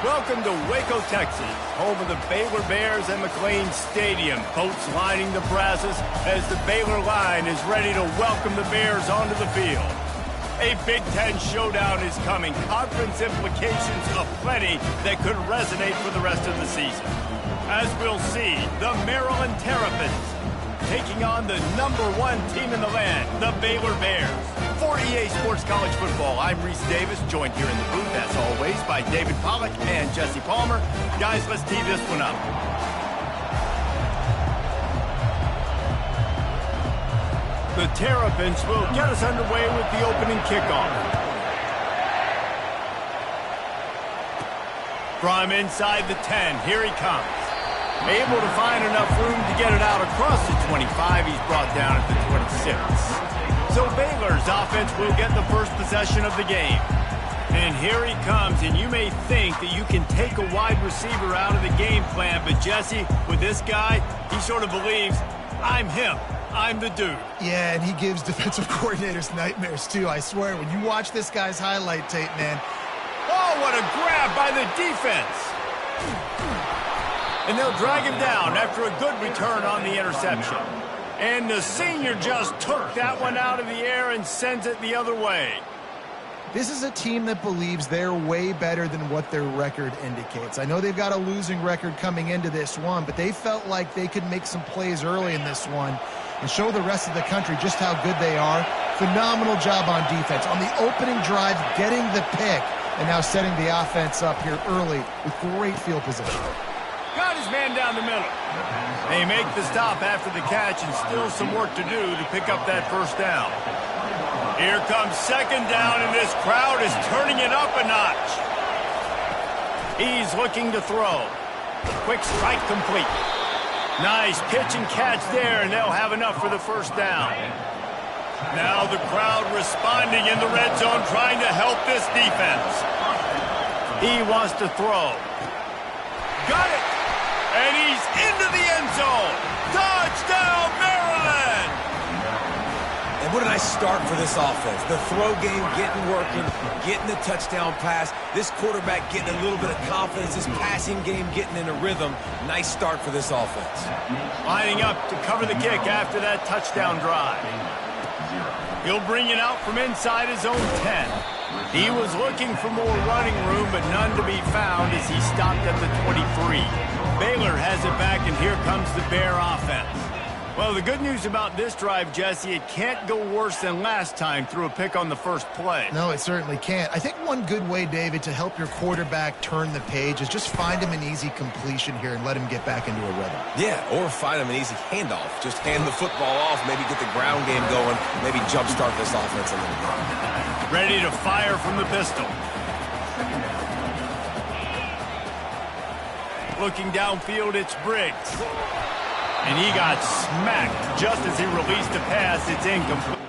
Welcome to Waco, Texas, home of the Baylor Bears and McLean Stadium. Boats lining the brasses as the Baylor line is ready to welcome the Bears onto the field. A Big Ten showdown is coming. Conference implications aplenty that could resonate for the rest of the season. As we'll see, the Maryland Terrapins taking on the #1 team in the land, the Baylor Bears. For EA Sports College Football, I'm Reese Davis, joined here in the booth, as always, by David Pollack and Jesse Palmer. Guys, let's tee this one up. The Terrapins will get us underway with the opening kickoff. From inside the 10, here he comes. Able to find enough room to get it out across the 25. He's brought down at the 26. So Baylor's offense will get the first possession of the game. And here he comes, and you may think that you can take a wide receiver out of the game plan, but Jesse, with this guy, he sort of believes, I'm him. I'm the dude. Yeah, and he gives defensive coordinators nightmares, too. I swear, when you watch this guy's highlight tape, man. Oh, what a grab by the defense. And they'll drag him down after a good return on the interception. And the senior just took that one out of the air and sends it the other way. This is a team that believes they're way better than what their record indicates. I know they've got a losing record coming into this one, but they felt like they could make some plays early in this one and show the rest of the country just how good they are. Phenomenal job on defense. On the opening drive, getting the pick, and now setting the offense up here early with great field position. Got his man down the middle. They make the stop after the catch, and still some work to do to pick up that first down. Here comes second down, and this crowd is turning it up a notch. He's looking to throw. Quick strike complete. Nice pitch and catch there, and they'll have enough for the first down. Now the crowd responding in the red zone, trying to help this defense. He wants to throw. Got it! And he's into the end zone. Touchdown, Maryland! And what a nice start for this offense. The throw game getting working, getting the touchdown pass. This quarterback getting a little bit of confidence. This passing game getting in a rhythm. Nice start for this offense. Lining up to cover the kick after that touchdown drive. He'll bring it out from inside his own 10. He was looking for more running room, but none to be found as he stopped at the 23. Baylor has it back, and here comes the Bear offense. Well, the good news about this drive, Jesse, it can't go worse than last time through a pick on the first play. No, it certainly can't. I think one good way, David, to help your quarterback turn the page is just find him an easy completion here and let him get back into a rhythm. Yeah, or find him an easy handoff. Just hand the football off, maybe get the ground game going, maybe jumpstart this offense a little bit. Ready to fire from the pistol. Looking downfield, it's Briggs. And he got smacked just as he released the pass. It's incomplete.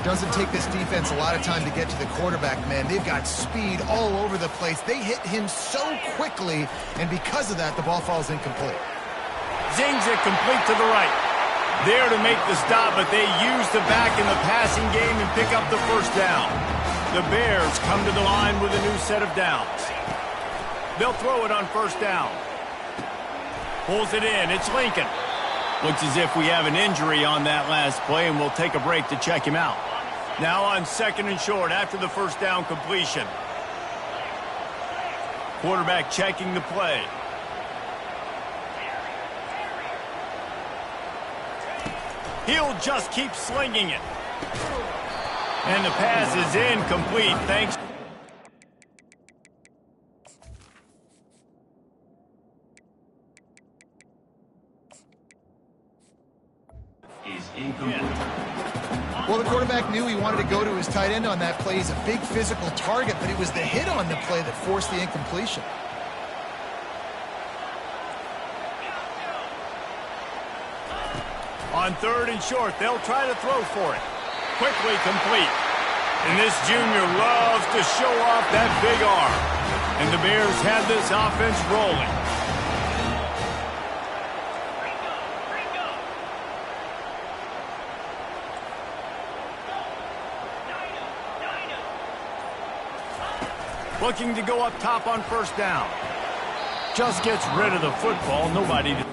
Doesn't take this defense a lot of time to get to the quarterback, man. They've got speed all over the place. They hit him so quickly, and because of that, the ball falls incomplete. Zings it complete to the right. There to make the stop, but they use the back in the passing game and pick up the first down. The Bears come to the line with a new set of downs. They'll throw it on first down. Pulls it in. It's Lincoln. Looks as if we have an injury on that last play, and we'll take a break to check him out. Now on second and short after the first down completion. Quarterback checking the play. He'll just keep slinging it. And the pass is incomplete, thanks. Well, the quarterback knew he wanted to go to his tight end on that play. He's a big physical target, but it was the hit on the play that forced the incompletion. On third and short, they'll try to throw for it. Quickly complete. And this junior loves to show off that big arm. And the Bears have this offense rolling. Looking to go up top on first down. Just gets rid of the football. Nobody to...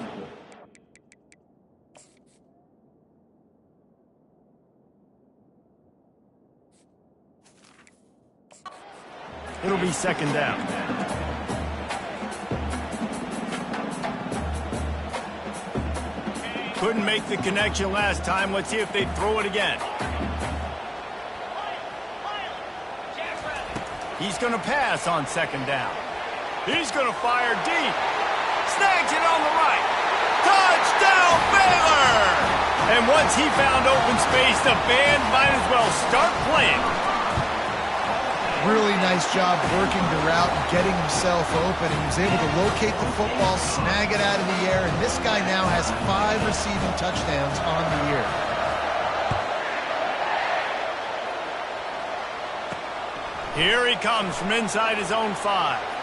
It'll be second down. Couldn't make the connection last time. Let's see if they throw it again. He's going to pass on second down. He's going to fire deep. Snags it on the right. Touchdown, Baylor! And once he found open space, the band might as well start playing. Really nice job working the route and getting himself open. He was able to locate the football, snag it out of the air, and this guy now has 5 receiving touchdowns on the year. Here he comes from inside his own 5.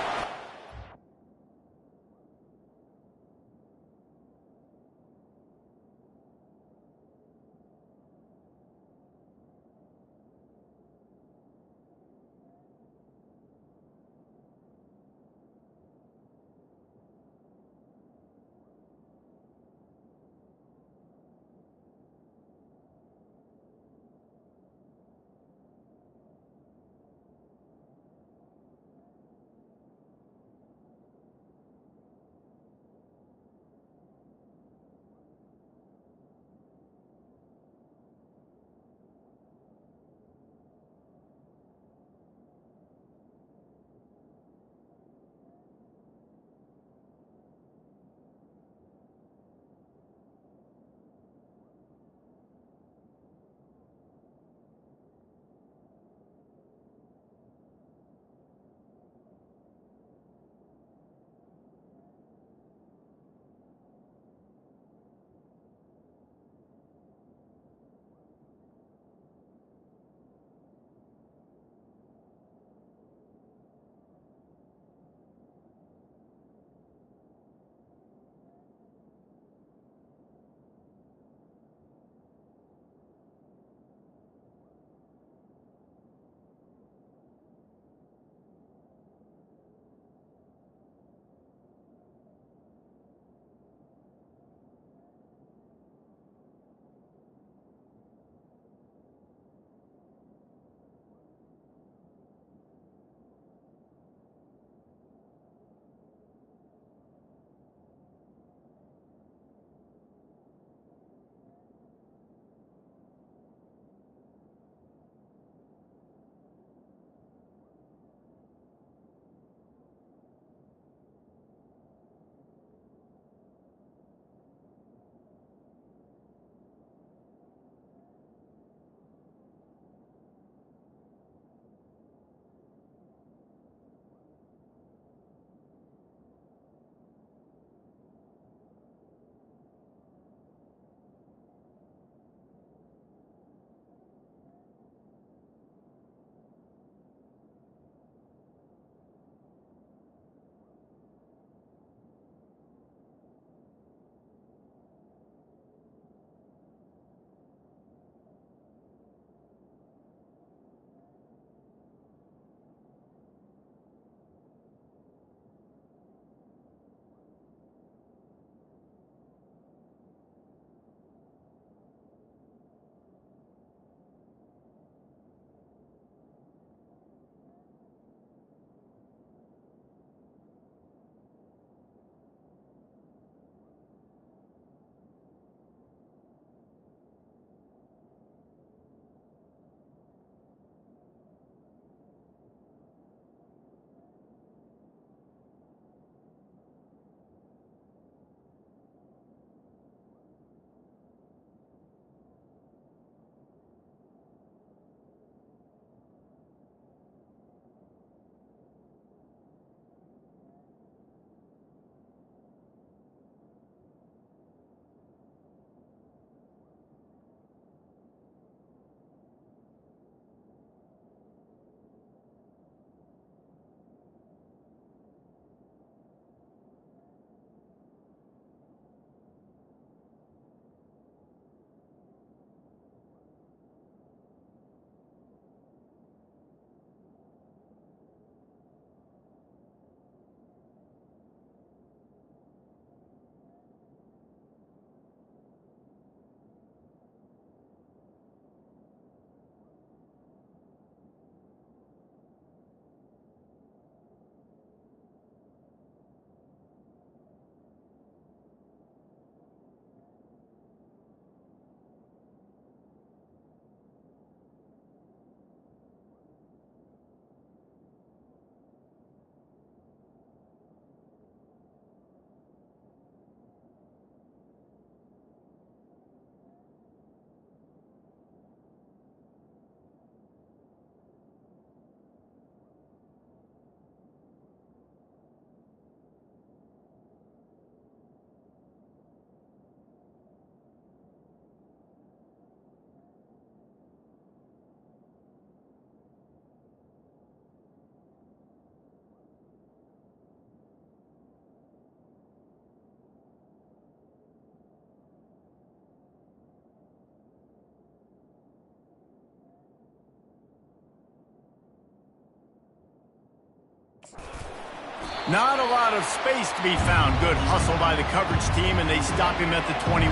Not a lot of space to be found. Good hustle by the coverage team, and they stop him at the 21.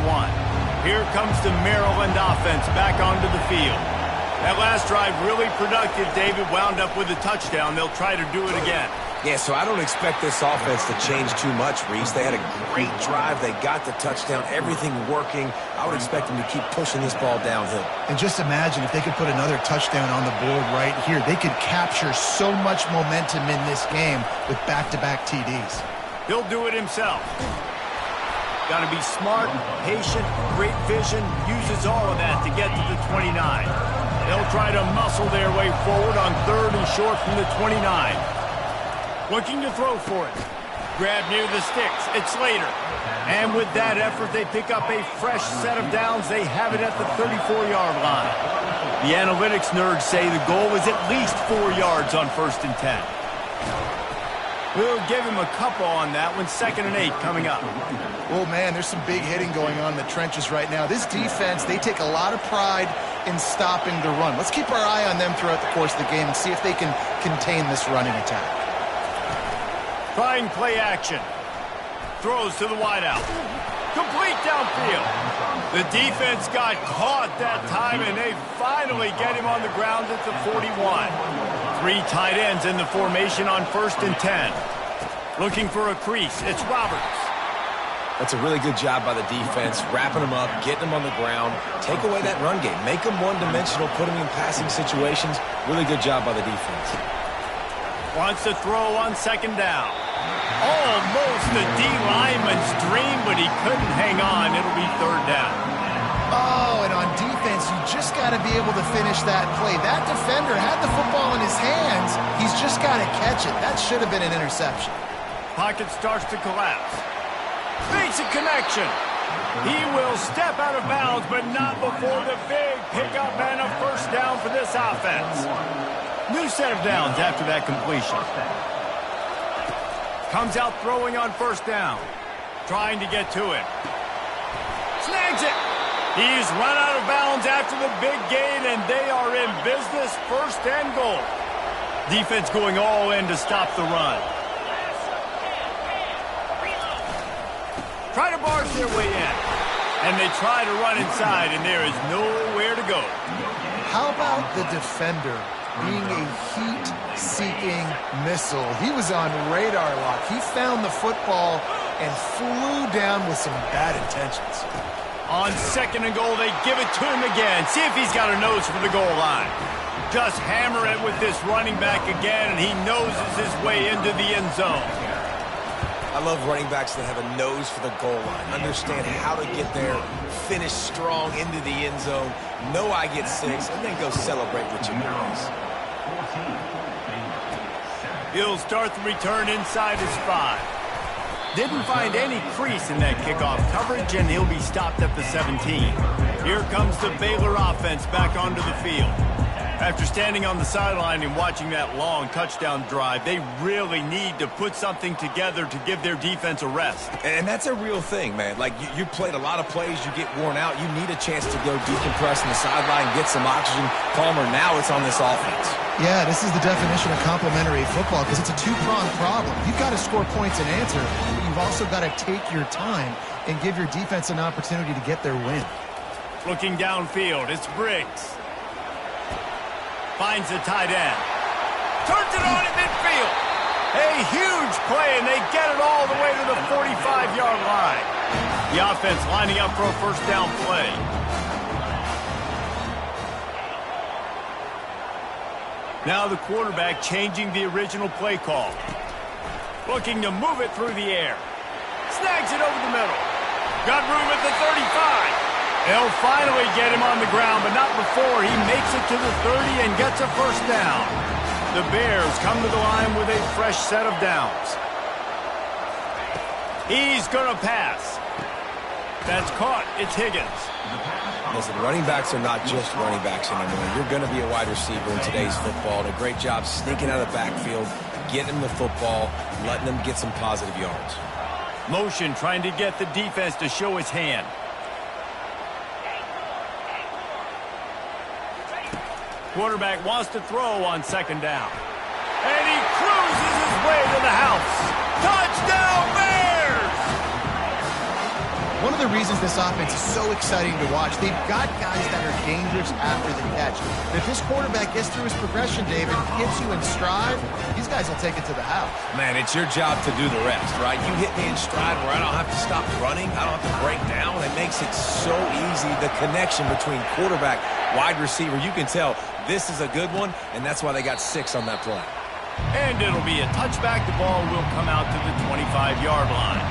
Here comes the Maryland offense back onto the field. That last drive really productive. David wound up with a touchdown. They'll try to do it again. Yeah, so I don't expect this offense to change too much, Reese. They had a great drive. They got the touchdown, everything working. I would expect them to keep pushing this ball downhill. And just imagine if they could put another touchdown on the board right here. They could capture so much momentum in this game with back-to-back TDs. He'll do it himself. Got to be smart, patient, great vision, uses all of that to get to the 29. They'll try to muscle their way forward on 3rd and short from the 29. Looking to throw for it. Grab near the sticks. It's Slater. And with that effort, they pick up a fresh set of downs. They have it at the 34-yard line. The analytics nerds say the goal is at least 4 yards on 1st and 10. We'll give him a couple on that one. 2nd and 8 coming up. Oh, man, there's some big hitting going on in the trenches right now. This defense, they take a lot of pride in stopping the run. Let's keep our eye on them throughout the course of the game and see if they can contain this running attack. Trying play action. Throws to the wideout. Complete downfield. The defense got caught that time, and they finally get him on the ground at the 41. 3 tight ends in the formation on 1st and 10. Looking for a crease. It's Roberts. That's a really good job by the defense, wrapping them up, getting them on the ground. Take away that run game. Make them one-dimensional, put them in passing situations. Really good job by the defense. Wants to throw on 2nd down. Almost the D-lineman's dream, but he couldn't hang on. It'll be 3rd down. Oh, and on defense, you just got to be able to finish that play. That defender had the football in his hands. He's just got to catch it. That should have been an interception. Pocket starts to collapse. Makes a connection. He will step out of bounds, but not before the big pickup and a 1st down for this offense. New set of downs after that completion. Comes out throwing on 1st down. Trying to get to it. Snags it. He's run out of bounds after the big gain, and they are in business. 1st and goal. Defense going all in to stop the run. Try to barge their way in. And they try to run inside, and there is nowhere to go. How about the defender being a heat-seeking missile? He was on radar lock. He found the football and flew down with some bad intentions. On 2nd and goal, they give it to him again. See if he's got a nose for the goal line. Just hammer it with this running back again, and he noses his way into the end zone. I love running backs that have a nose for the goal line. Understand how to get there, finish strong into the end zone, know I get 6, and then go celebrate with your boys. He'll start the return inside his 5. Didn't find any crease in that kickoff coverage, and he'll be stopped at the 17. Here comes the Baylor offense back onto the field. After standing on the sideline and watching that long touchdown drive, they really need to put something together to give their defense a rest. And that's a real thing, man. Like, you played a lot of plays, you get worn out, you need a chance to go decompress on the sideline, get some oxygen. Palmer, now it's on this offense. Yeah, this is the definition of complementary football because it's a two-pronged problem. You've got to score points and answer, but you've also got to take your time and give your defense an opportunity to get their win. Looking downfield, it's Briggs. Finds the tight end. Turns it on at midfield. A huge play, and they get it all the way to the 45-yard line. The offense lining up for a 1st down play. Now the quarterback changing the original play call. Looking to move it through the air. Snags it over the middle. Got room at the 35. They'll finally get him on the ground, but not before he makes it to the 30 and gets a 1st down. The Bears come to the line with a fresh set of downs. He's going to pass. That's caught. It's Higgins. Listen, running backs are not just running backs anymore. You're going to be a wide receiver in today's football. And a great job sneaking out of the backfield, getting them the football, letting them get some positive yards. Motion trying to get the defense to show his hand. Quarterback wants to throw on 2nd down. And he cruises his way to the house. Touchdown, Bears! One of the reasons this offense is so exciting to watch, they've got guys that are dangerous after the catch. And if this quarterback gets through his progression, David, gets you in stride, these guys will take it to the house. Man, it's your job to do the rest, right? You hit me in stride where I don't have to stop running. I don't have to break down. It makes it so easy. The connection between quarterback, wide receiver, you can tell this is a good one, and that's why they got 6 on that play. And it'll be a touchback. The ball will come out to the 25-yard line.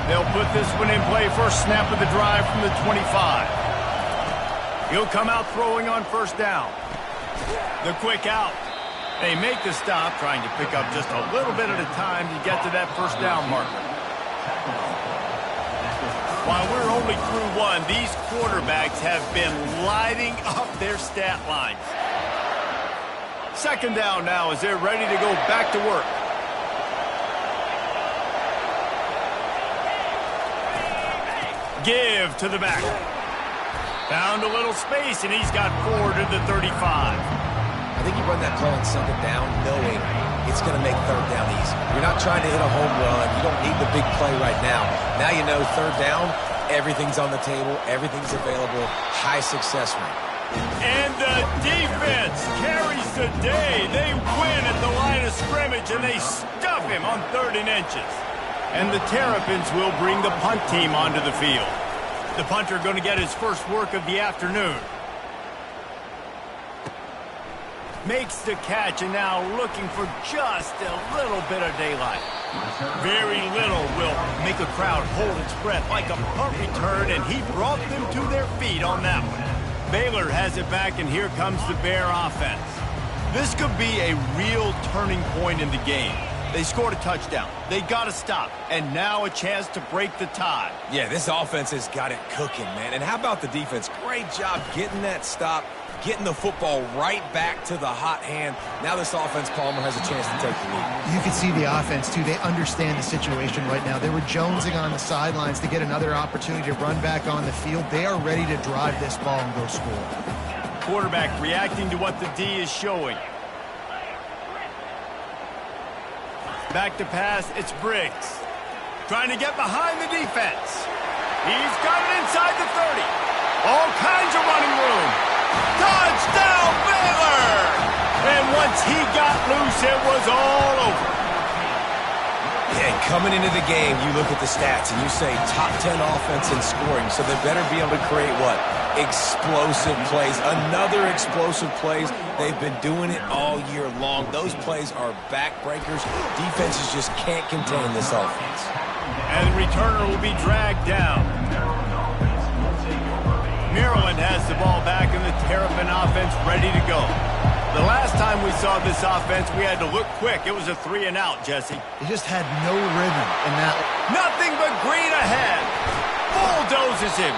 They'll put this one in play first snap of the drive from the 25. He'll come out throwing on first down. The quick out. They make the stop, trying to pick up just a little bit at a time to get to that first down marker. While we're only through one, these quarterbacks have been lighting up their stat lines. Second down now as they're ready to go back to work. Give to the back. Found a little space, and he's got 4 to the 35. I think you run that play on second down knowing it's going to make third down easy. You're not trying to hit a home run. You don't need the big play right now. Now you know third down, everything's on the table, everything's available, high success rate. And the defense carries the day. They win at the line of scrimmage, and they stuff him on 3rd and inches. And the Terrapins will bring the punt team onto the field. The punter going to get his first work of the afternoon. Makes the catch, and now looking for just a little bit of daylight. Very little will make a crowd hold its breath like a punt return, and he brought them to their feet on that one. Baylor has it back, and here comes the Bear offense. This could be a real turning point in the game. They scored a touchdown. They got to stop, and now a chance to break the tie. Yeah, this offense has got it cooking, man. And how about the defense? Great job getting that stop, getting the football right back to the hot hand. Now this offense, Palmer, has a chance to take the lead. You can see the offense, too. They understand the situation right now. They were jonesing on the sidelines to get another opportunity to run back on the field. They are ready to drive this ball and go score. Quarterback reacting to what the D is showing. Back to pass, it's Briggs. Trying to get behind the defense. He's got it inside the 30. All kinds of running room. Touchdown, Baylor! And once he got loose, it was all over. Yeah, coming into the game, you look at the stats and you say top 10 offense in scoring, so they better be able to create what? Explosive plays. Another explosive plays. They've been doing it all year long. Those plays are backbreakers. Defenses just can't contain this offense. And the returner will be dragged down. Maryland has the ball back, and the Terrapin offense ready to go. The last time we saw this offense, we had to look quick. It was a 3-and-out, Jesse. They just had no rhythm in that. Nothing but green ahead. Bulldozes him.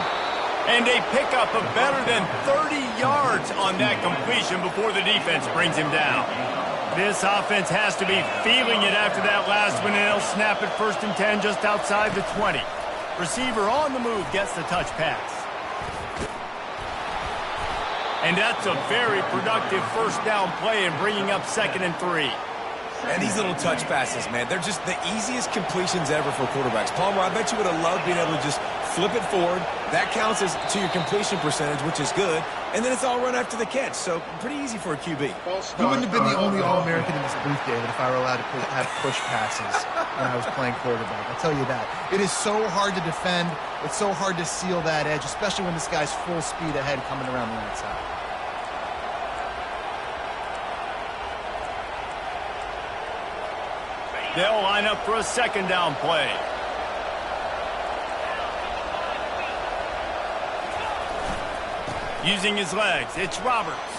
And they pick up a better than 30 yards on that completion before the defense brings him down. This offense has to be feeling it after that last one, and they'll snap it 1st and 10 just outside the 20. Receiver on the move gets the touch pass. And that's a very productive first down play in bringing up 2nd and 3. And these little touch passes, man, they're just the easiest completions ever for quarterbacks. Palmer, I bet you would have loved being able to just flip it forward. That counts as to your completion percentage, which is good. And then it's all run after the catch, so pretty easy for a QB. You wouldn't have been the only All-American in this booth, David, if I were allowed to have push passes when I was playing quarterback. I'll tell you that. It is so hard to defend. It's so hard to seal that edge, especially when this guy's full speed ahead coming around the outside. They'll line up for a 2nd down play. Using his legs, it's Roberts.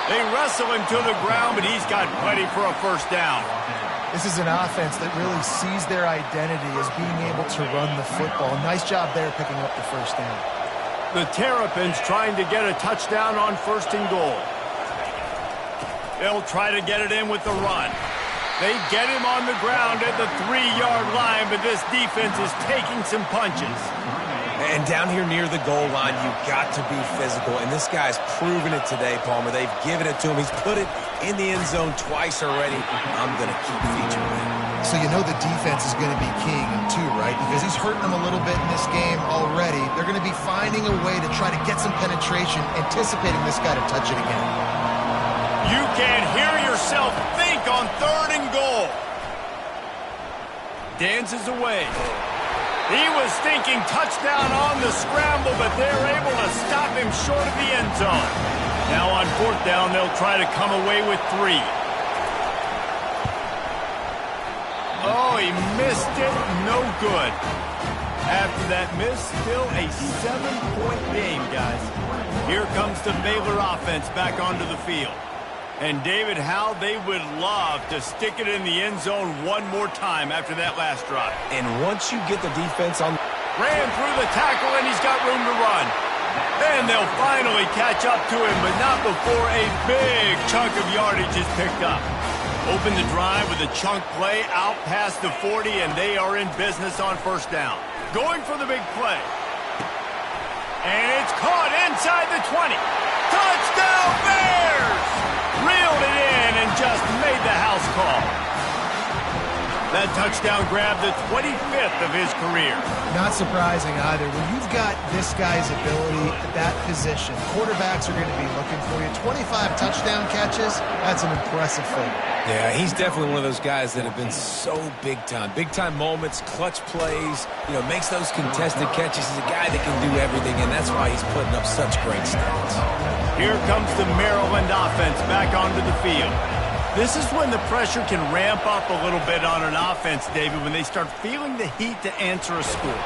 They wrestle him to the ground, but he's got plenty for a first down. This is an offense that really sees their identity as being able to run the football. Nice job there picking up the first down. The Terrapins trying to get a touchdown on 1st and goal. They'll try to get it in with the run. They get him on the ground at the 3-yard line, but this defense is taking some punches. And down here near the goal line, you've got to be physical. And this guy's proven it today, Palmer. They've given it to him. He's put it in the end zone twice already. I'm going to keep featuring him. So you know the defense is going to be keying him too, right? Because he's hurting them a little bit in this game already. They're going to be finding a way to try to get some penetration, anticipating this guy to touch it again. You can hear yourself think on 3rd and goal. Dances away. He was thinking touchdown on the scramble, but they're able to stop him short of the end zone. Now on 4th down, they'll try to come away with 3. Oh, he missed it. No good. After that miss, still a 7-point game, guys. Here comes the Baylor offense back onto the field. And David, how they would love to stick it in the end zone one more time after that last drive. And once you get the defense on... Ran through the tackle, and he's got room to run. And they'll finally catch up to him, but not before a big chunk of yardage is picked up. Open the drive with a chunk play out past the 40, and they are in business on 1st down. Going for the big play. And it's caught inside the 20. Touchdown Bears! Reeled it in and just made the house call. That touchdown grabbed the 25th of his career. Not surprising either. When you've got this guy's ability at that position, quarterbacks are going to be looking for you. 25 touchdown catches, that's an impressive thing. Yeah, he's definitely one of those guys that have been so big time. Big time moments, clutch plays, makes those contested catches. He's a guy that can do everything, and that's why he's putting up such great stats. Here comes the Maryland offense back onto the field. This is when the pressure can ramp up a little bit on an offense, David, when they start feeling the heat to answer a score.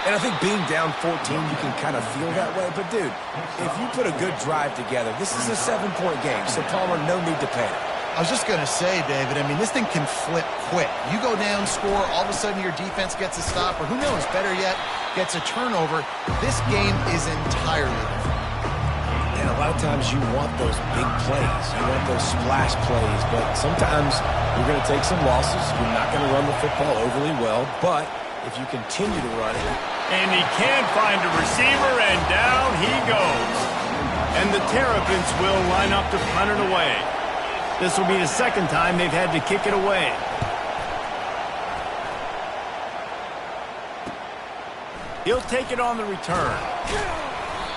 And I think being down 14, you can kind of feel that way. But, dude, if you put a good drive together, this is a 7-point game, so Palmer, no need to panic. I was just going to say, David, I mean, this thing can flip quick. You go down, score, all of a sudden your defense gets a stop, or who knows, better yet, gets a turnover. This game is entirely different. And a lot of times you want those big plays. You want those splash plays. But sometimes you're going to take some losses. You're not going to run the football overly well. But if you continue to run it. And he can't find a receiver, and down he goes. And the Terrapins will line up to punt it away. This will be the 2nd time they've had to kick it away. He'll take it on the return.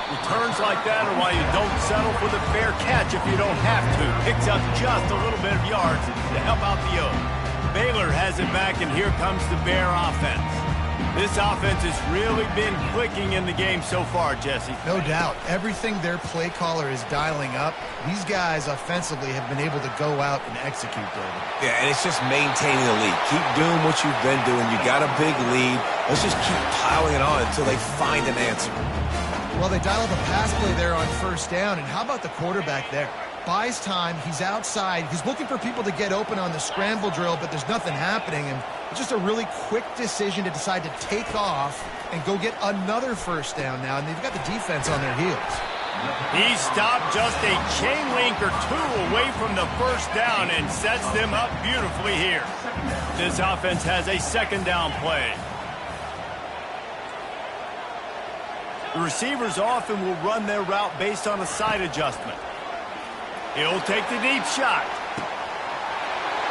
Returns like that are why you don't settle for the fair catch if you don't have to. Picks up just a little bit of yards to help out the Oak. Baylor has it back, and here comes the Bear offense. This offense has really been clicking in the game so far, Jesse. No doubt. Everything their play caller is dialing up, these guys offensively have been able to go out and execute, David. Yeah, and it's just maintaining the lead. Keep doing what you've been doing. You got a big lead. Let's just keep piling it on until they find an answer. Well, they dial up a pass play there on 1st down, and how about the quarterback there? Buys time, he's outside, he's looking for people to get open on the scramble drill, but there's nothing happening, and it's just a really quick decision to decide to take off and go get another 1st down now, and they've got the defense on their heels. He stopped just a chain link or 2 away from the 1st down and sets them up beautifully here. This offense has a 2nd down play. The receivers often will run their route based on a side adjustment. He'll take the deep shot.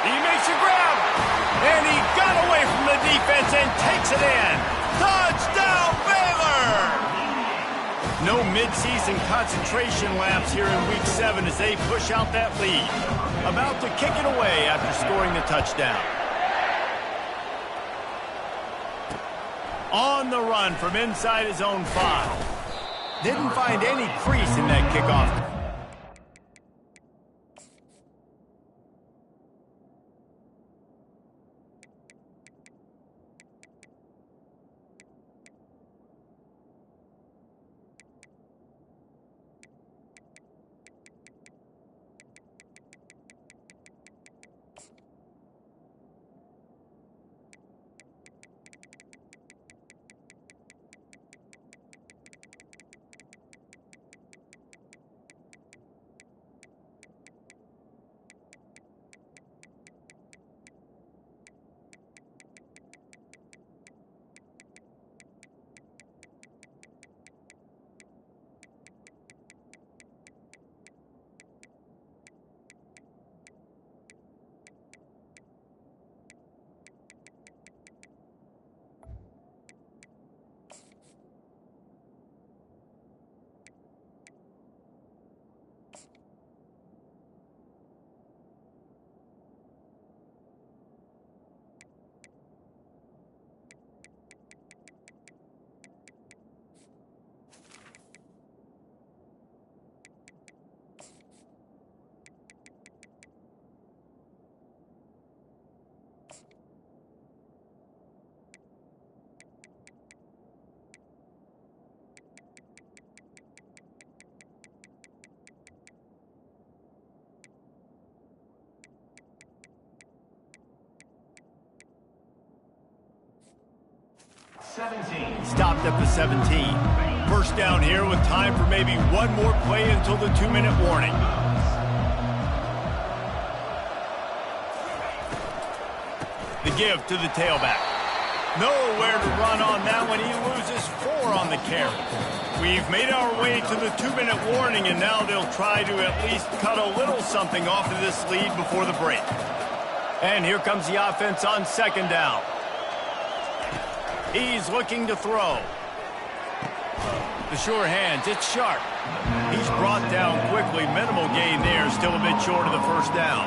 He makes a grab. And he got away from the defense and takes it in. Touchdown, Baylor! No midseason concentration lapse here in Week 7 as they push out that lead. About to kick it away after scoring the touchdown. On the run from inside his own 5. Didn't find any crease in that kickoff. Stopped at the 17. First down here with time for maybe one more play until the 2-minute warning. The give to the tailback. Nowhere to run on that one. He loses 4 on the carry. We've made our way to the 2-minute warning, and now they'll try to at least cut a little something off of this lead before the break. And here comes the offense on second down. He's looking to throw. The sure hands, it's Sharp. He's brought down quickly. Minimal gain there, still a bit short of the first down.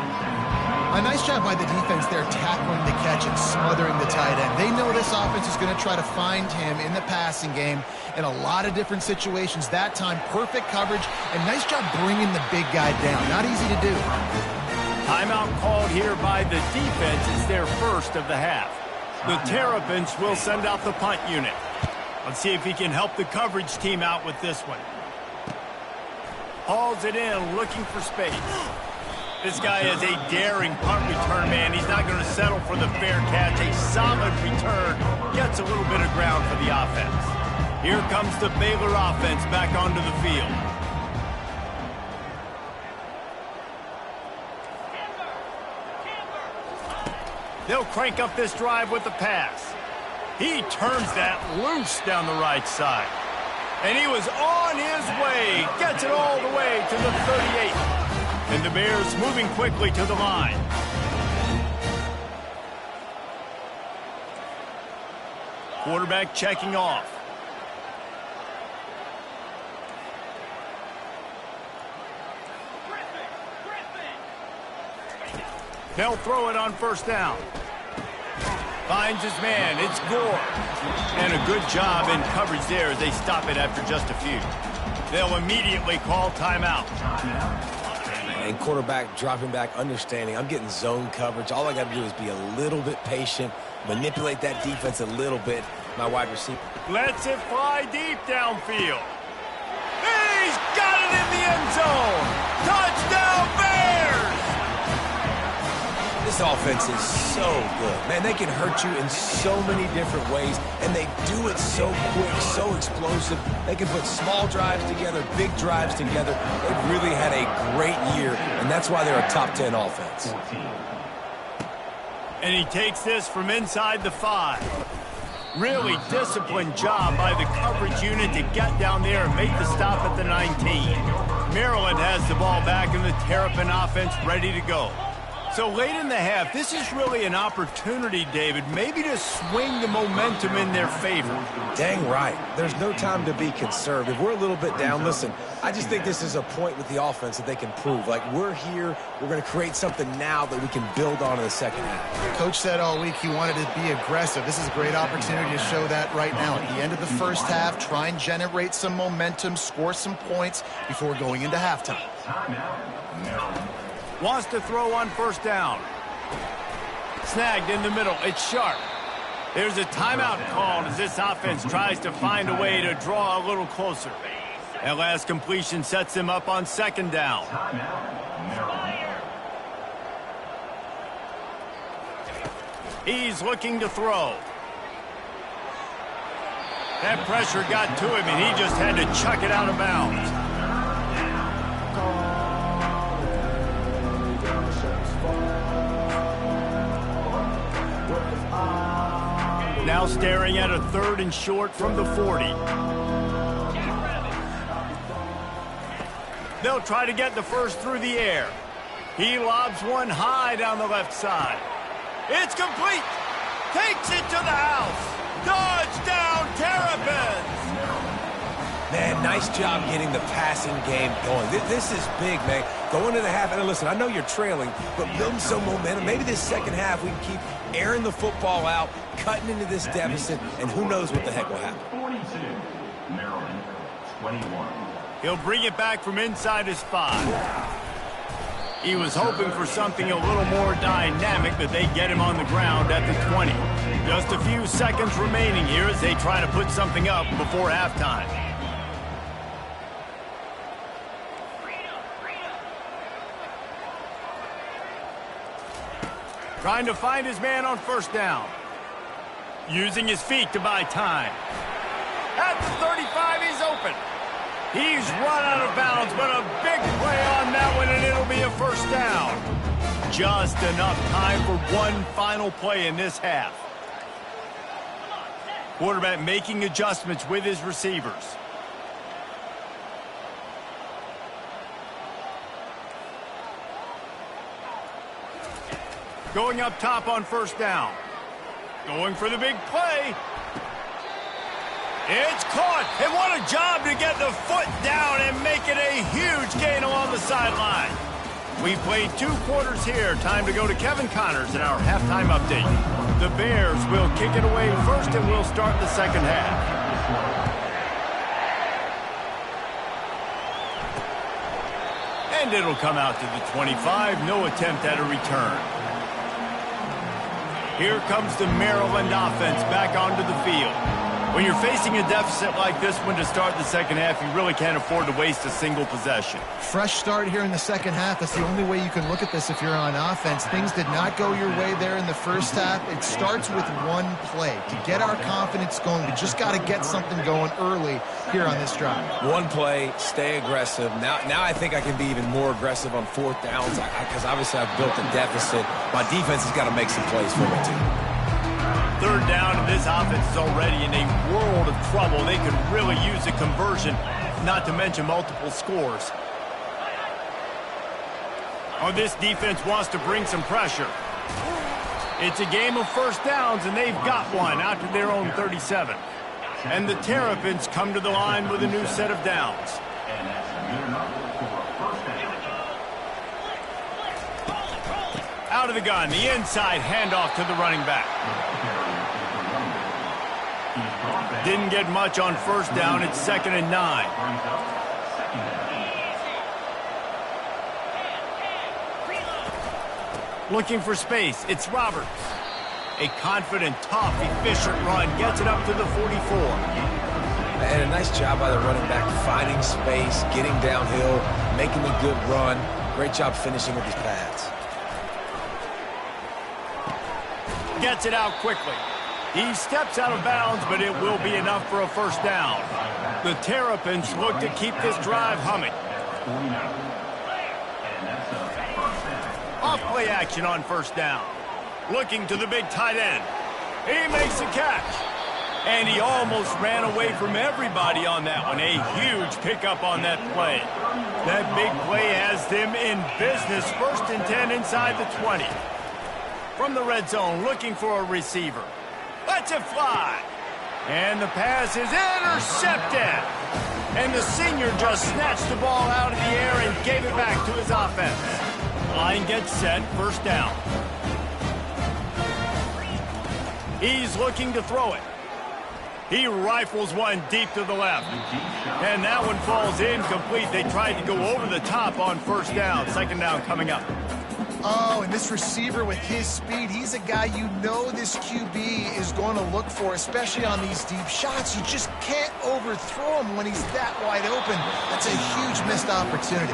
A nice job by the defense there, tackling the catch and smothering the tight end. They know this offense is going to try to find him in the passing game in a lot of different situations. That time, perfect coverage, and nice job bringing the big guy down. Not easy to do. Timeout called here by the defense. It's their first of the half. The Terrapins will send out the punt unit. Let's see if he can help the coverage team out with this one. Hauls it in, looking for space. This guy is a daring punt return man. He's not going to settle for the fair catch. A solid return. Gets a little bit of ground for the offense. Here comes the Baylor offense back onto the field. They'll crank up this drive with the pass. He turns that loose down the right side. And he was on his way. Gets it all the way to the 38. And the Bears moving quickly to the line. Quarterback checking off. They'll throw it on first down. Finds his man. It's Gore. And a good job in coverage there as they stop it after just a few. They'll immediately call timeout. And quarterback dropping back, understanding I'm getting zone coverage. All I got to do is be a little bit patient, manipulate that defense a little bit. My wide receiver Lets it fly deep downfield. He's got it in the end zone. Touchdown Bears! This offense is so good. Man, they can hurt you in so many different ways, and they do it so quick, so explosive. They can put small drives together, big drives together. They've really had a great year, and that's why they're a top 10 offense. And he takes this from inside the 5. Really disciplined job by the coverage unit to get down there and make the stop at the 19. Maryland has the ball back, and the Terrapin offense ready to go. So late in the half, this is really an opportunity, David, maybe to swing the momentum in their favor. Dang right. There's no time to be conservative. We're a little bit down. Listen, I just think this is a point with the offense that they can prove. Like, we're here, we're going to create something now that we can build on in the second half. Coach said all week he wanted to be aggressive. This is a great opportunity to show that right now. At the end of the first half, try and generate some momentum, score some points before going into halftime. Wants to throw on first down. Snagged in the middle. It's Sharp. There's a timeout called as this offense tries to find a way to draw a little closer. That last completion sets him up on second down. He's looking to throw. That pressure got to him, and he just had to chuck it out of bounds. Now staring at a 3rd and short from the 40. They'll try to get the first through the air. He lobs one high down the left side. It's complete. Takes it to the house. Touchdown, Terrapins! Man, nice job getting the passing game going. This is big, man. Going into the half, and listen, I know you're trailing, but building some momentum. Maybe this second half we can keep airing the football out, cutting into this deficit, and who knows what the heck will happen. 42, Maryland, 21. He'll bring it back from inside his 5. He was hoping for something a little more dynamic, but they get him on the ground at the 20. Just a few seconds remaining here as they try to put something up before halftime. Trying to find his man on first down. Using his feet to buy time. At the 35, he's open. He's run out of bounds, but a big play on that one, and it'll be a first down. Just enough time for one final play in this half. Quarterback making adjustments with his receivers. Going up top on first down. Going for the big play. It's caught, and what a job to get the foot down and make it a huge gain along the sideline. We played 2 quarters here. Time to go to Kevin Connors in our halftime update. The Bears will kick it away first, and we'll start the second half. And it'll come out to the 25. No attempt at a return. Here comes the Maryland offense back onto the field. When you're facing a deficit like this one to start the second half, you really can't afford to waste a single possession. Fresh start here in the second half. That's the only way you can look at this if you're on offense. Things did not go your way there in the first half. It starts with one play. To get our confidence going, we just got to get something going early here on this drive. One play, stay aggressive. Now I think I can be even more aggressive on 4th downs because obviously I've built a deficit. My defense has got to make some plays for me too. 3rd down, and this offense is already in a world of trouble. They could really use a conversion, not to mention multiple scores. Oh, this defense wants to bring some pressure. It's a game of first downs, and they've got one out to their own 37. And the Terrapins come to the line with a new set of downs. Out of the gun, the inside handoff to the running back. Didn't get much on first down. It's 2nd and 9. Looking for space. It's Roberts. A confident, tough, efficient run. Gets it up to the 44. And a nice job by the running back, finding space, getting downhill, making a good run. Great job finishing with his pads. Gets it out quickly. He steps out of bounds, but it will be enough for a first down. The Terrapins look to keep this drive humming. Off play action on first down. Looking to the big tight end. He makes a catch. And he almost ran away from everybody on that one. A huge pickup on that play. That big play has them in business. 1st and 10 inside the 20. From the red zone, looking for a receiver. Lets it fly. And the pass is intercepted. And the senior just snatched the ball out of the air and gave it back to his offense. Line gets set, first down. He's looking to throw it. He rifles one deep to the left. And that one falls incomplete. They tried to go over the top on first down. 2nd down coming up. Oh, and this receiver with his speed, he's a guy you know this QB is going to look for, especially on these deep shots. You just can't overthrow him when he's that wide open. That's a huge missed opportunity.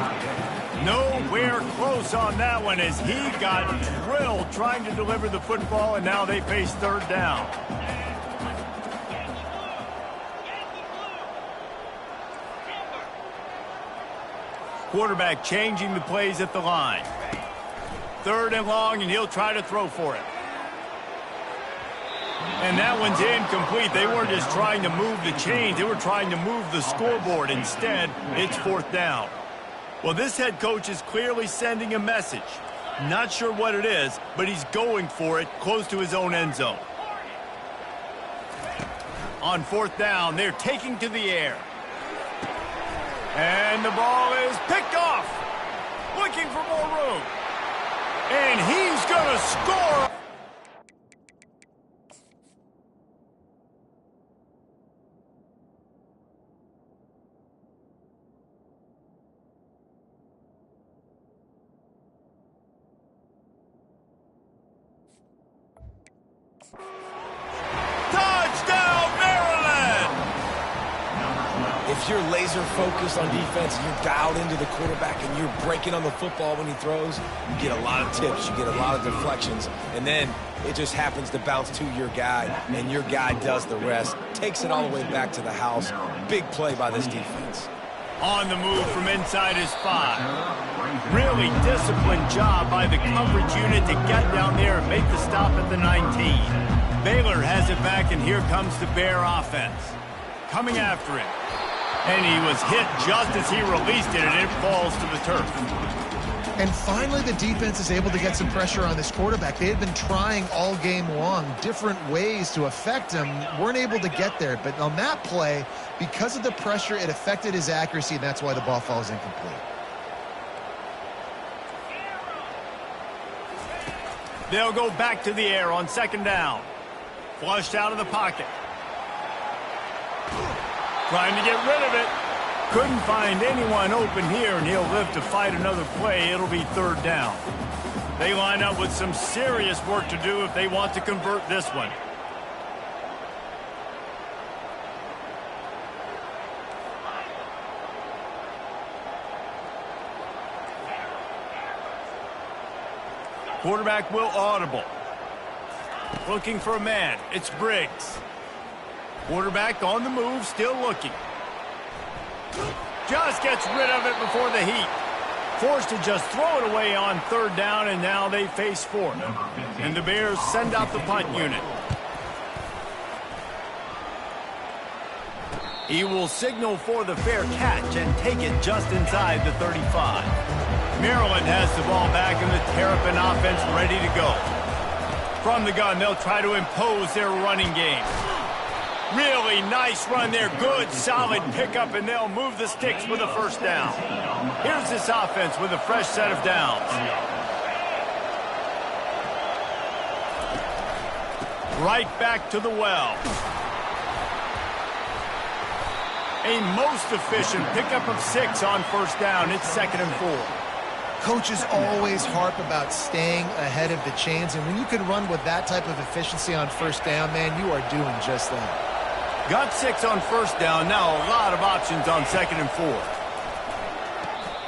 Nowhere close on that one as he got drilled trying to deliver the football, and now they face 3rd down. Quarterback changing the plays at the line. 3rd and long, and he'll try to throw for it. And that one's incomplete. They weren't just trying to move the chains. They were trying to move the scoreboard. Instead, it's 4th down. Well, this head coach is clearly sending a message. Not sure what it is, but he's going for it close to his own end zone. On 4th down, they're taking to the air. And the ball is picked off. Looking for more room. And he's going to score. If you're laser focused on defense and you're dialed into the quarterback and you're breaking on the football when he throws, you get a lot of tips, you get a lot of deflections, and then it just happens to bounce to your guy, and your guy does the rest, takes it all the way back to the house. Big play by this defense. On the move from inside his 5. Really disciplined job by the coverage unit to get down there and make the stop at the 19. Baylor has it back, and here comes the Bear offense. Coming after him. And he was hit just as he released it, and it falls to the turf. And finally, the defense is able to get some pressure on this quarterback. They had been trying all game long different ways to affect him, weren't able to get there. But on that play, because of the pressure, it affected his accuracy, and that's why the ball falls incomplete. They'll go back to the air on second down. Flushed out of the pocket. Trying to get rid of it. Couldn't find anyone open here, and he'll live to fight another play. It'll be third down. They line up with some serious work to do if they want to convert this one. Quarterback will audible. Looking for a man. It's Briggs. Quarterback on the move, still looking. Just gets rid of it before the heat. Forced to just throw it away on third down, and now they face fourth. And the Bears send out the punt unit. He will signal for the fair catch and take it just inside the 35. Maryland has the ball back, and the Terrapin offense ready to go. From the gun, they'll try to impose their running game. Really nice run there. Good, solid pickup, and they'll move the sticks with a first down. Here's this offense with a fresh set of downs. Right back to the well. A most efficient pickup of 6 on first down. It's 2nd and 4. Coaches always harp about staying ahead of the chains, and when you can run with that type of efficiency on first down, man, you are doing just that. Got 6 on first down. Now a lot of options on 2nd and 4.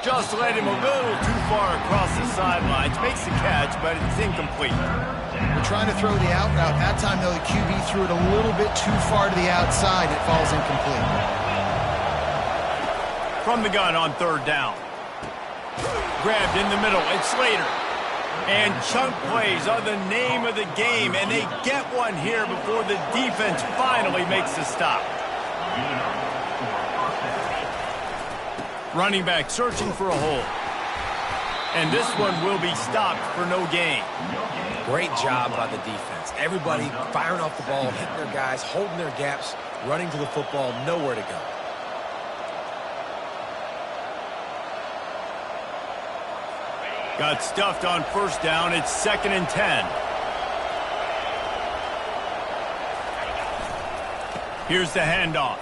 Just led him a little too far across the sidelines. Makes the catch, but it's incomplete. We're trying to throw the out route. That time, though, the QB threw it a little bit too far to the outside. It falls incomplete. From the gun on third down. Grabbed in the middle. It's Slater. And chunk plays are the name of the game, and they get one here before the defense finally makes the stop. Running back searching for a hole. And this one will be stopped for no gain. Great job by the defense. Everybody firing off the ball, hitting their guys, holding their gaps, running to the football, nowhere to go. Got stuffed on first down. It's 2nd and 10. Here's the handoff.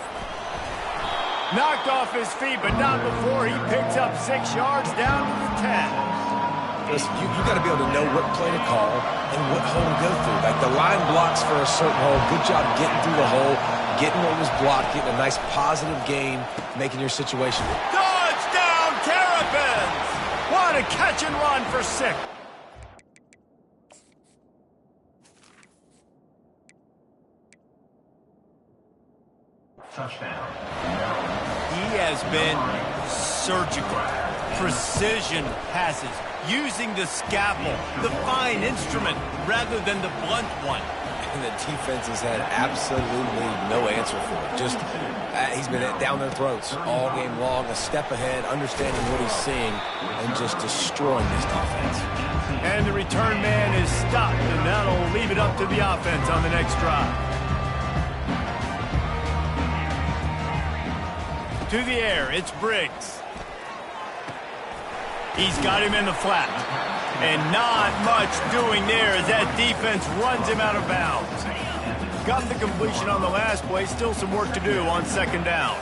Knocked off his feet, but not before he picks up 6 yards down to the 10. Listen, you got to be able to know what play to call and what hole to go through. Like the line blocks for a certain hole. Good job getting through the hole, getting what was blocked, getting a nice positive gain, making your situation. Touchdown, Terrapins! What a catch and run for 6. Touchdown. He has been surgical. Precision passes, using the scalpel, the fine instrument, rather than the blunt one. And the defense has had absolutely no answer for it. Just, he's been down their throats all game long, a step ahead, understanding what he's seeing, and just destroying this defense. And the return man is stopped, and that'll leave it up to the offense on the next drive. To the air, it's Briggs. He's got him in the flat. And not much doing there as that defense runs him out of bounds. Got the completion on the last play. Still some work to do on second down.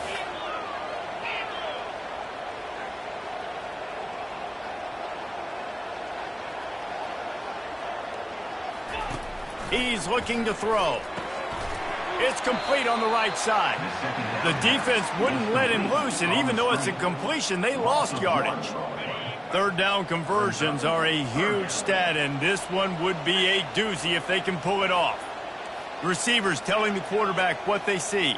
He's looking to throw. It's complete on the right side. The defense wouldn't let him loose, and even though it's a completion, they lost yardage. Third down conversions are a huge stat, and this one would be a doozy if they can pull it off. Receivers telling the quarterback what they see.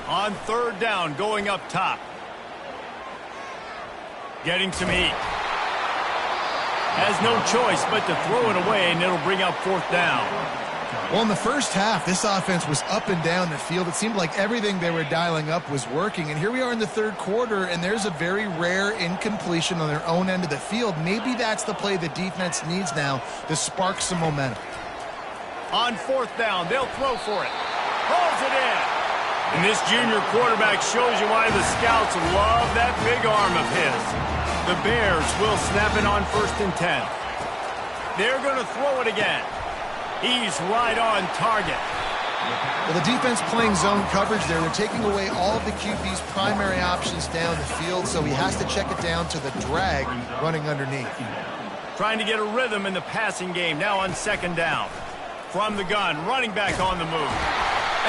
On third down, going up top. Getting some heat. Has no choice but to throw it away, and it'll bring up fourth down. Well, in the first half, this offense was up and down the field. It seemed like everything they were dialing up was working. And here we are in the third quarter, and there's a very rare incompletion on their own end of the field. Maybe that's the play the defense needs now to spark some momentum. On fourth down, they'll throw for it. Pulls it in. And this junior quarterback shows you why the scouts love that big arm of his. The Bears will snap it on 1st and 10. They're going to throw it again. He's right on target. Well, the defense playing zone coverage there. They're taking away all of the QB's primary options down the field, so he has to check it down to the drag running underneath. Trying to get a rhythm in the passing game now on 2nd down. From the gun, running back on the move.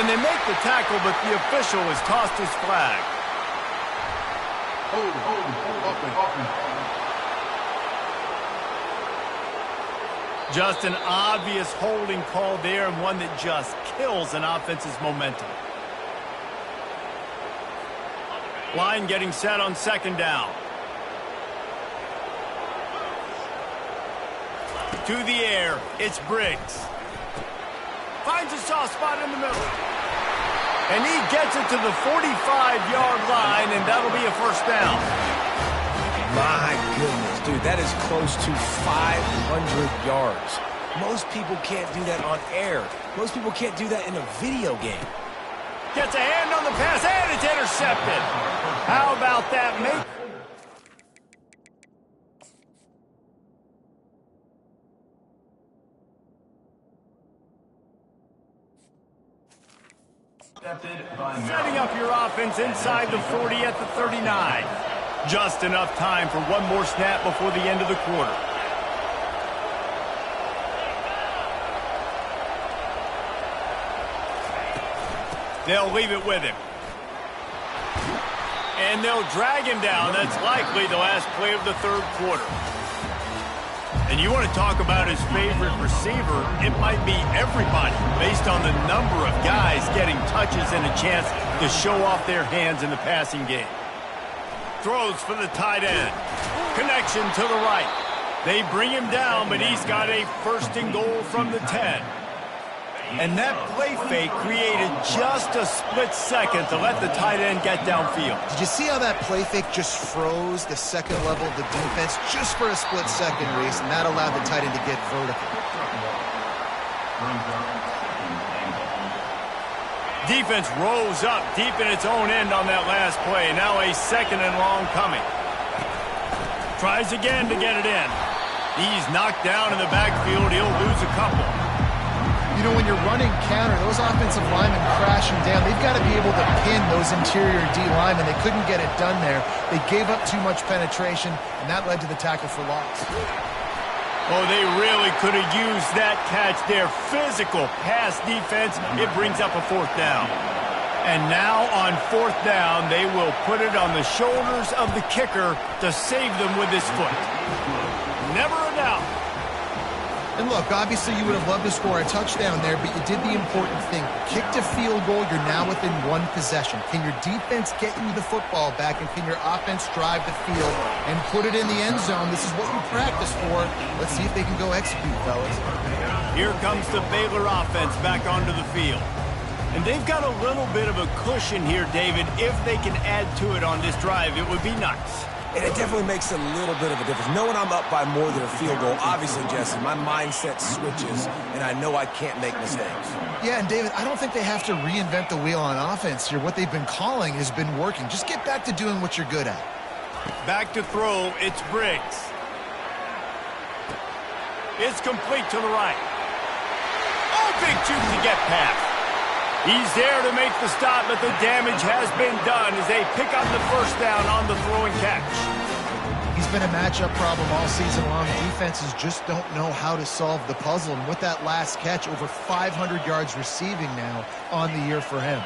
And they make the tackle, but the official has tossed his flag. Just an obvious holding call there, and one that just kills an offense's momentum. Line getting set on 2nd down. To the air, it's Briggs. Finds a soft spot in the middle. And he gets it to the 45-yard line, and that'll be a 1st down. My goodness, dude, that is close to 500 yards. Most people can't do that on air. Most people can't do that in a video game. Gets a hand on the pass, and it's intercepted. How about that, mate? Setting up your offense inside the 40 at the 39. Just enough time for one more snap before the end of the quarter. They'll leave it with him. And they'll drag him down. That's likely the last play of the third quarter. And you want to talk about his favorite receiver, it might be everybody based on the number of guys getting touches and a chance to show off their hands in the passing game. Throws for the tight end. Connection to the right. They bring him down, but he's got a 1st and goal from the 10. And that play fake created just a split second to let the tight end get downfield. Did you see how that play fake just froze the second level of the defense just for a split second, Reese, and that allowed the tight end to get vertical. Defense rose up deep in its own end on that last play. Now a 2nd and long coming. Tries again to get it in. He's knocked down in the backfield. He'll lose a couple. You know, when you're running counter, those offensive linemen crashing down, they've got to be able to pin those interior D linemen. They couldn't get it done there. They gave up too much penetration, and that led to the tackle for loss. Oh, they really could have used that catch there. Physical pass defense. It brings up a 4th down. And now on 4th down, they will put it on the shoulders of the kicker to save them with his foot. Never a doubt. And look, obviously you would have loved to score a touchdown there, but you did the important thing. Kicked a field goal, you're now within one possession. Can your defense get you the football back, and can your offense drive the field and put it in the end zone? This is what you practice for. Let's see if they can go execute, fellas. Here comes the Baylor offense back onto the field. And they've got a little bit of a cushion here, David. If they can add to it on this drive, it would be nice. And it definitely makes a little bit of a difference. Knowing I'm up by more than a field goal, obviously, Jesse, my mindset switches, and I know I can't make mistakes. Yeah, and David, I don't think they have to reinvent the wheel on offense here. What they've been calling has been working. Just get back to doing what you're good at. Back to throw, it's Briggs. It's complete to the right. Oh, big juke to get past. He's there to make the stop, but the damage has been done as they pick up the 1st down on the throwing catch. He's been a matchup problem all season long. Defenses just don't know how to solve the puzzle. And with that last catch, over 500 yards receiving now on the year for him.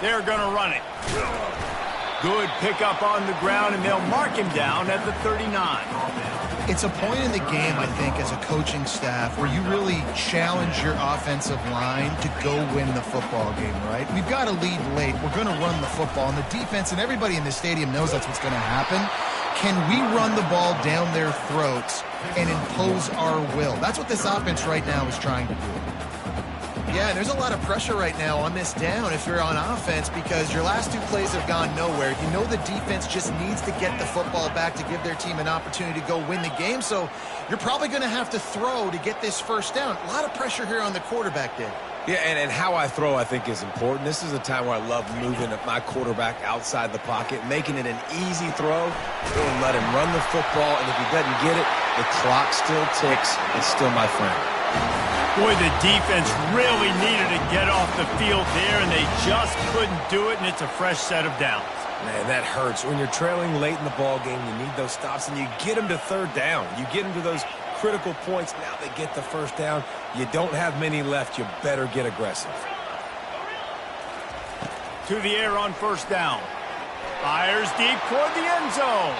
They're going to run it. Good pickup on the ground, and they'll mark him down at the 39. It's a point in the game, I think, as a coaching staff where you really challenge your offensive line to go win the football game, right? We've got to lead late. We're going to run the football, and the defense and everybody in the stadium knows that's what's going to happen. Can we run the ball down their throats and impose our will? That's what this offense right now is trying to do. Yeah, there's a lot of pressure right now on this down if you're on offense because your last two plays have gone nowhere. You know the defense just needs to get the football back to give their team an opportunity to go win the game, so you're probably going to have to throw to get this first down. A lot of pressure here on the quarterback, Dave. Yeah, and how I throw, I think, is important. This is a time where I love moving my quarterback outside the pocket, making it an easy throw, or let him run the football, and if he doesn't get it, the clock still ticks. It's still my friend. Boy, the defense really needed to get off the field there, and they just couldn't do it, and it's a fresh set of downs. Man, that hurts. When you're trailing late in the ball game, you need those stops, and you get them to third down. You get them to those critical points. Now they get the first down. You don't have many left. You better get aggressive. To the air on first down. Fires deep toward the end zone.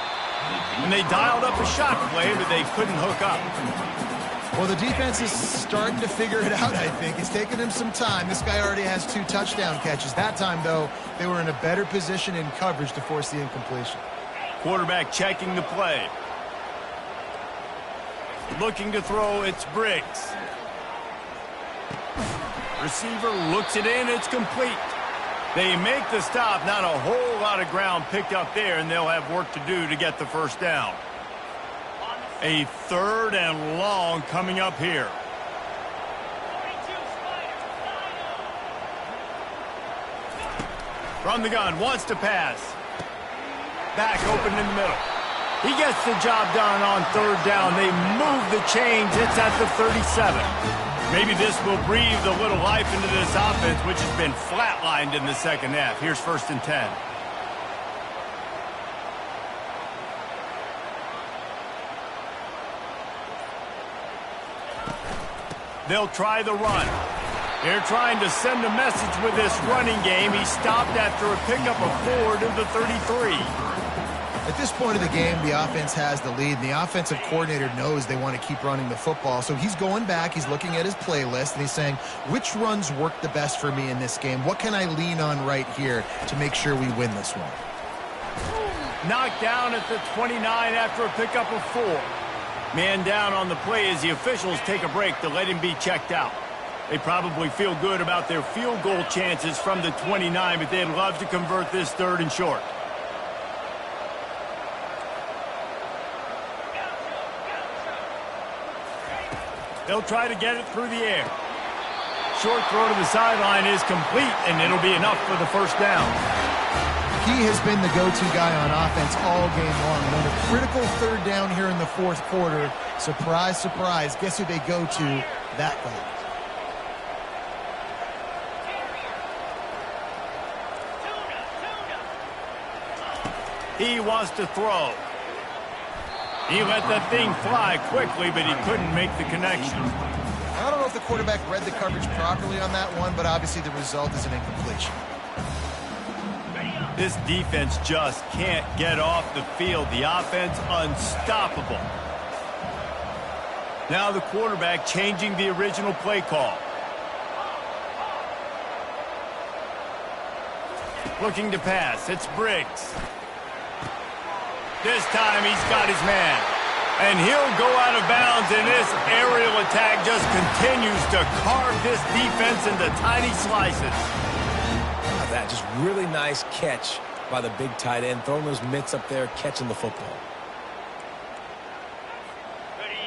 And they dialed up a shot play, but they couldn't hook up. Well, the defense is starting to figure it out, I think. It's taken him some time. This guy already has 2 touchdown catches. That time, though, they were in a better position in coverage to force the incompletion. Quarterback checking the play. Looking to throw, it's Briggs. Receiver looks it in, it's complete. They make the stop, not a whole lot of ground picked up there, and they'll have work to do to get the first down. A 3rd and long coming up here. From the gun, wants to pass. Back open in the middle. He gets the job done on 3rd down. They move the chains. It's at the 37. Maybe this will breathe a little life into this offense, which has been flatlined in the second half. Here's 1st and 10. They'll try the run. They're trying to send a message with this running game. He stopped after a pickup of 4 to the 33. At this point of the game, the offense has the lead, and the offensive coordinator knows they want to keep running the football. So he's going back, he's looking at his playlist, and he's saying, which runs work the best for me in this game? What can I lean on right here to make sure we win this one? Knocked down at the 29 after a pickup of 4. Man down on the play as the officials take a break to let him be checked out. They probably feel good about their field goal chances from the 29, but they'd love to convert this 3rd and short. They'll try to get it through the air. Short throw to the sideline is complete, and it'll be enough for the first down. He has been the go-to guy on offense all game long. And on a critical 3rd down here in the 4th quarter, surprise, surprise, guess who they go to? That guy. He wants to throw. He let that thing fly quickly, but he couldn't make the connection. I don't know if the quarterback read the coverage properly on that one, but obviously the result is an incompletion. This defense just can't get off the field. The offense unstoppable. Now the quarterback changing the original play call. Looking to pass. It's Briggs. This time he's got his man. And he'll go out of bounds, and this aerial attack just continues to carve this defense into tiny slices. That just really nice catch by the big tight end, throwing those mitts up there, catching the football.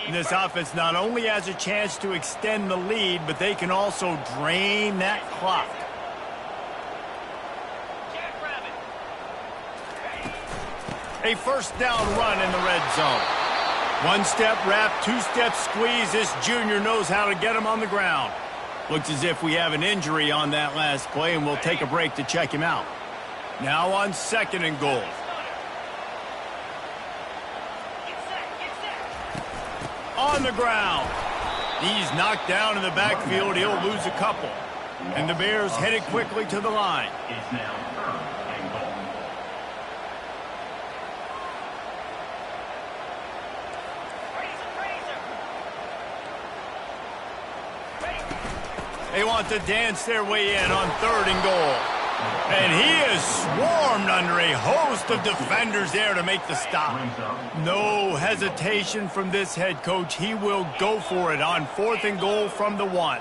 And this offense not only has a chance to extend the lead, but they can also drain that clock. A first down run in the red zone. 1-step wrap, 2-step squeeze. This junior knows how to get him on the ground. Looks as if we have an injury on that last play, and we'll take a break to check him out. Now on 2nd and goal. On the ground. He's knocked down in the backfield. He'll lose a couple. And the Bears headed quickly to the line. It's now 3rd and goal. They want to dance their way in on 3rd and goal. And he is swarmed under a host of defenders there to make the stop. No hesitation from this head coach. He will go for it on 4th and goal from the 1.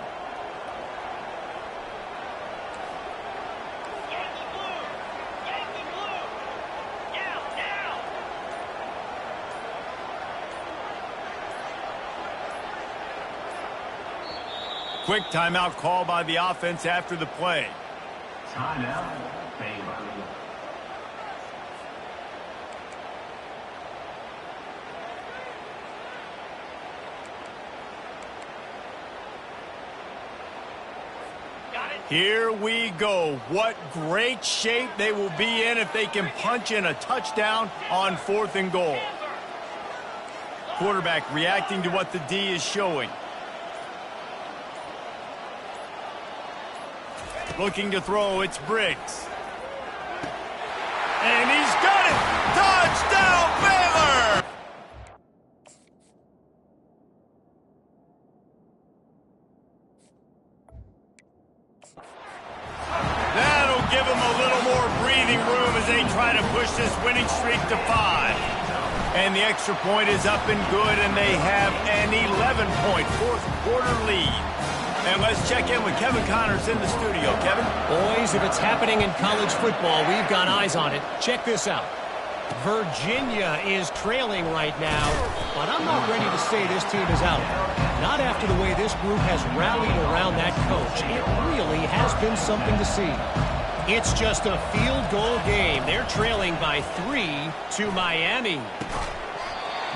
Quick timeout call by the offense after the play. Timeout, Baylor. Here we go. What great shape they will be in if they can punch in a touchdown on 4th and goal. Quarterback reacting to what the D is showing. Looking to throw, it's Briggs. And he's got it! Touchdown, Baylor! That'll give them a little more breathing room as they try to push this winning streak to 5. And the extra point is up and good, and they have an 11-point fourth-quarter lead. And let's check in with Kevin Connors in the studio. Kevin? Boys, if it's happening in college football, we've got eyes on it. Check this out. Virginia is trailing right now, but I'm not ready to say this team is out. Not after the way this group has rallied around that coach. It really has been something to see. It's just a field goal game. They're trailing by 3 to Miami.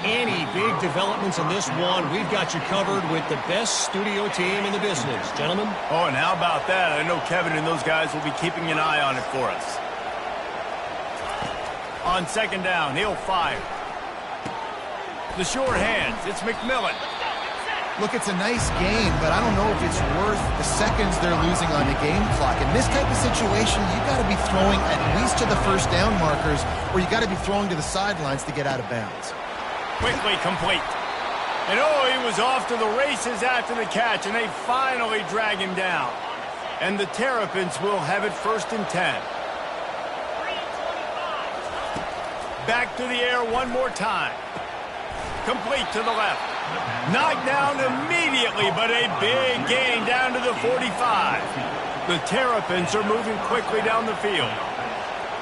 Any big developments in this one, we've got you covered with the best studio team in the business. Gentlemen? Oh, and how about that? I know Kevin and those guys will be keeping an eye on it for us. On 2nd down, he'll fire. The short hands, it's McMillan. Look, it's a nice game, but I don't know if it's worth the seconds they're losing on the game clock. In this type of situation, you got to be throwing at least to the first down markers, or you got to be throwing to the sidelines to get out of bounds. Quickly complete. And oh, he was off to the races after the catch, and they finally drag him down. And the Terrapins will have it 1st and 10. Back to the air one more time. Complete to the left. Knocked down immediately, but a big gain down to the 45. The Terrapins are moving quickly down the field.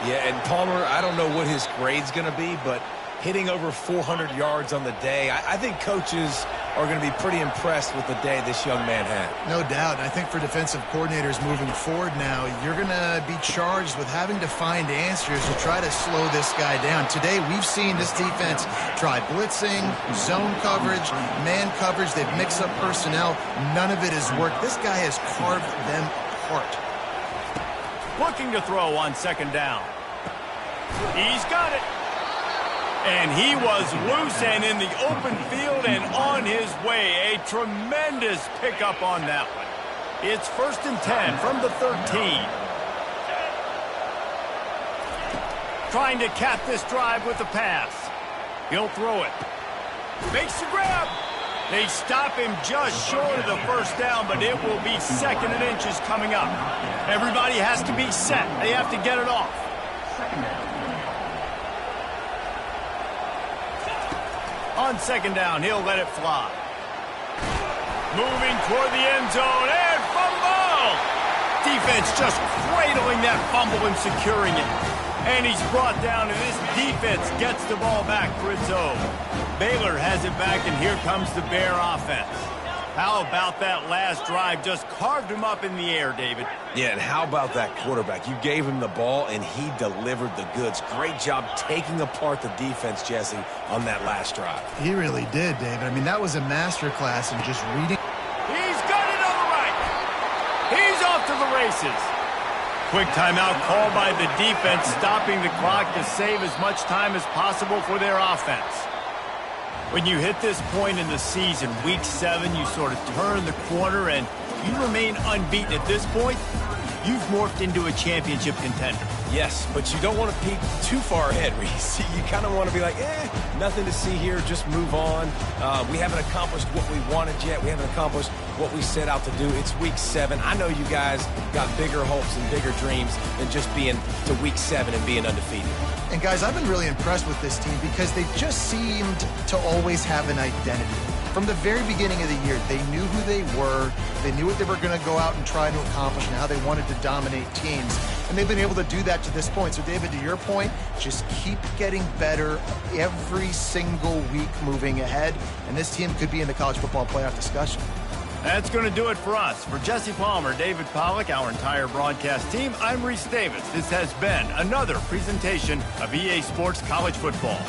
Yeah, and Palmer, I don't know what his grade's going to be, but hitting over 400 yards on the day, I think coaches are going to be pretty impressed with the day this young man had. No doubt. I think for defensive coordinators moving forward now, you're going to be charged with having to find answers to try to slow this guy down. Today, we've seen this defense try blitzing, zone coverage, man coverage. They've mixed up personnel. None of it has worked. This guy has carved them apart. Looking to throw on 2nd down. He's got it. And he was loose and in the open field and on his way. A tremendous pickup on that one. It's 1st and 10 from the 13. Trying to cap this drive with the pass. He'll throw it. Makes the grab. They stop him just short of the 1st down, but it will be 2nd and inches coming up. Everybody has to be set. They have to get it off. On 2nd down, he'll let it fly. Moving toward the end zone, and fumble! Defense just cradling that fumble and securing it. And he's brought down, and this defense gets the ball back for its own. Baylor has it back, and here comes the Bear offense. How about that last drive? Just carved him up in the air, David. Yeah, and how about that quarterback? You gave him the ball, and he delivered the goods. Great job taking apart the defense, Jesse, on that last drive. He really did, David. I mean, that was a masterclass in just reading. He's got it on the right. He's off to the races. Quick timeout called by the defense, stopping the clock to save as much time as possible for their offense. When you hit this point in the season, week 7, you sort of turn the corner and you remain unbeaten at this point. You've morphed into a championship contender. Yes, but you don't want to peek too far ahead, Reese. You kind of want to be like, nothing to see here, just move on. We haven't accomplished what we wanted yet. We haven't accomplished what we set out to do. It's week 7. I know you guys got bigger hopes and bigger dreams than just being to week 7 and being undefeated. And guys, I've been really impressed with this team because they just seemed to always have an identity. From the very beginning of the year, they knew who they were, they knew what they were going to go out and try to accomplish and how they wanted to dominate teams. And they've been able to do that to this point. So, David, to your point, just keep getting better every single week moving ahead. And this team could be in the college football playoff discussion. That's going to do it for us. For Jesse Palmer, David Pollack, our entire broadcast team, I'm Reese Davis. This has been another presentation of EA Sports College Football.